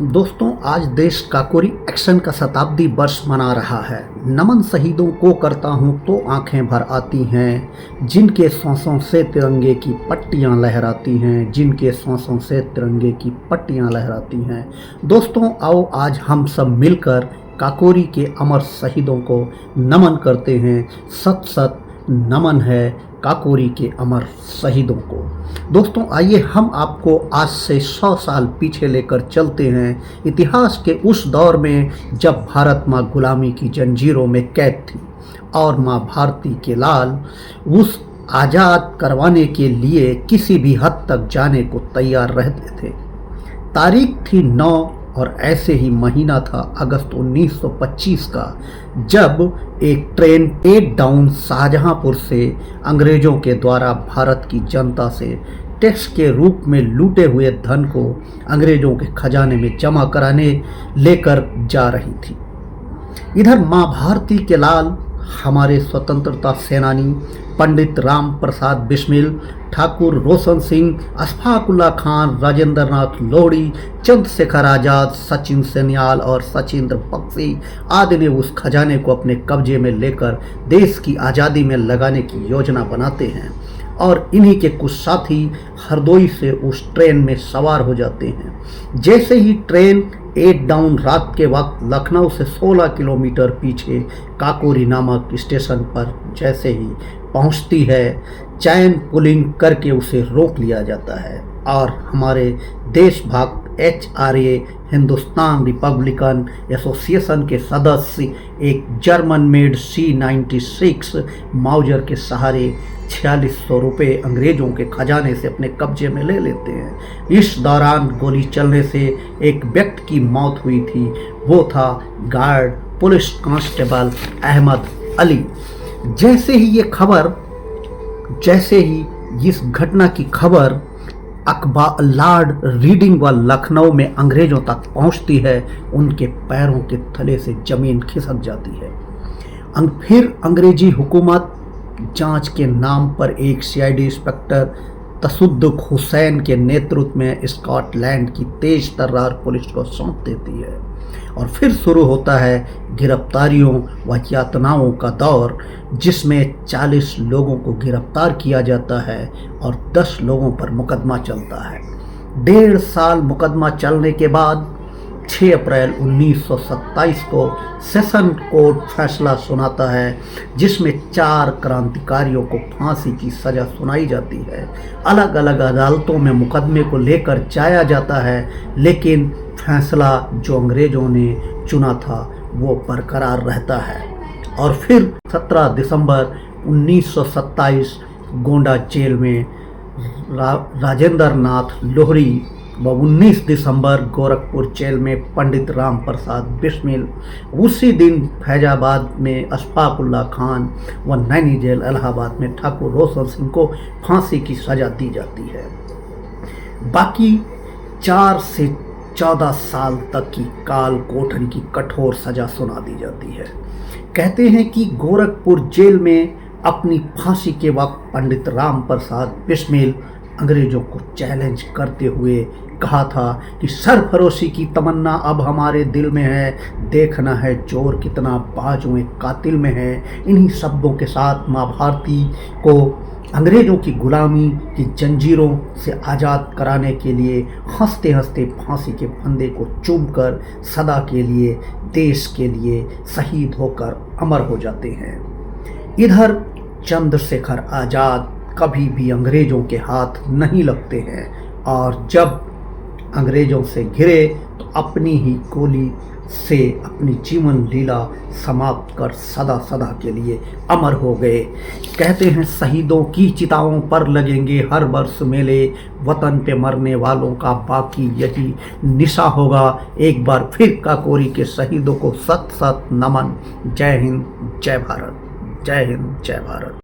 दोस्तों, आज देश काकोरी एक्शन का शताब्दी वर्ष मना रहा है। नमन शहीदों को करता हूँ तो आंखें भर आती हैं, जिनके सांसों से तिरंगे की पट्टियाँ लहराती हैं, जिनके सांसों से तिरंगे की पट्टियाँ लहराती हैं। दोस्तों, आओ आज हम सब मिलकर काकोरी के अमर शहीदों को नमन करते हैं। सत सत नमन है काकोरी के अमर शहीदों को। दोस्तों, आइए हम आपको आज से 100 साल पीछे लेकर चलते हैं, इतिहास के उस दौर में जब भारत माँ गुलामी की जंजीरों में कैद थी और माँ भारती के लाल उस आज़ाद करवाने के लिए किसी भी हद तक जाने को तैयार रहते थे। तारीख थी 9 और ऐसे ही महीना था अगस्त 1925 का, जब एक ट्रेन टेक डाउन शाहजहांपुर से अंग्रेजों के द्वारा भारत की जनता से टैक्स के रूप में लूटे हुए धन को अंग्रेजों के खजाने में जमा कराने लेकर जा रही थी। इधर माँ भारती के लाल हमारे स्वतंत्रता सेनानी पंडित राम प्रसाद बिस्मिल, ठाकुर रोशन सिंह, अशफाक उल्लाह खान, राजेंद्र नाथ लोहड़ी, चंद्रशेखर आज़ाद, सचिन सन्याल और सचिंद्र बख्शी आदि ने उस खजाने को अपने कब्जे में लेकर देश की आज़ादी में लगाने की योजना बनाते हैं और इन्हीं के कुछ साथी हरदोई से उस ट्रेन में सवार हो जाते हैं। जैसे ही ट्रेन 8 डाउन रात के वक्त लखनऊ से 16 किलोमीटर पीछे काकोरी नामक स्टेशन पर जैसे ही पहुंचती है, चैन पुलिंग करके उसे रोक लिया जाता है और हमारे देशभक्त HRA हिंदुस्तान रिपब्लिकन एसोसिएशन के सदस्य एक जर्मन मेड C96 माउजर के सहारे 4600 रुपये अंग्रेजों के खजाने से अपने कब्जे में ले लेते हैं। इस दौरान गोली चलने से एक व्यक्ति की मौत हुई थी, वो था guard police constable Ahmad Ali. जैसे ही इस घटना की खबर अखबार लॉर्ड रीडिंग व लखनऊ में अंग्रेजों तक पहुंचती है, उनके पैरों के तले से जमीन खिसक जाती है। फिर अंग्रेजी हुकूमत जांच के नाम पर एक CID इंस्पेक्टर तसुद्दुक हुसैन के नेतृत्व में स्कॉटलैंड की तेज तर्रार पुलिस को सौंप देती है और फिर शुरू होता है गिरफ्तारियों व यातनाओं का दौर, जिसमें 40 लोगों को गिरफ्तार किया जाता है और 10 लोगों पर मुकदमा चलता है। 1.5 साल मुकदमा चलने के बाद 6 अप्रैल 1927 को सेशन कोर्ट फैसला सुनाता है, जिसमें 4 क्रांतिकारियों को फांसी की सज़ा सुनाई जाती है। अलग अलग अदालतों में मुकदमे को लेकर जाया जाता है, लेकिन फैसला जो अंग्रेजों ने चुना था वो बरकरार रहता है। और फिर 17 दिसंबर 1927 गोंडा जेल में राजेंद्र नाथ लोहड़ी व 19 दिसंबर गोरखपुर जेल में पंडित राम प्रसाद बिस्मिल, उसी दिन फैजाबाद में अशफाक उल्लाह खान व नैनी जेल इलाहाबाद में ठाकुर रोशन सिंह को फांसी की सज़ा दी जाती है। बाकी 4 से 14 साल तक की काल कोठरी की कठोर सज़ा सुना दी जाती है। कहते हैं कि गोरखपुर जेल में अपनी फांसी के वक्त पंडित राम प्रसाद बिस्मिल अंग्रेजों को चैलेंज करते हुए कहा था कि सरफरोशी की तमन्ना अब हमारे दिल में है, देखना है जोर कितना बाजुए कातिल में है। इन्हीं शब्दों के साथ माँ भारती को अंग्रेजों की गुलामी की जंजीरों से आज़ाद कराने के लिए हंसते हंसते फांसी के फंदे को चूमकर सदा के लिए देश के लिए शहीद होकर अमर हो जाते हैं। इधर चंद्रशेखर आज़ाद कभी भी अंग्रेजों के हाथ नहीं लगते हैं और जब अंग्रेजों से घिरे तो अपनी ही गोली से अपनी जीवन लीला समाप्त कर सदा सदा के लिए अमर हो गए। कहते हैं शहीदों की चिताओं पर लगेंगे हर वर्ष मेले, वतन पे मरने वालों का बाकी यही निशा होगा। एक बार फिर काकोरी के शहीदों को सत सत नमन। जय हिंद, जय भारत। जय हिंद, जय भारत।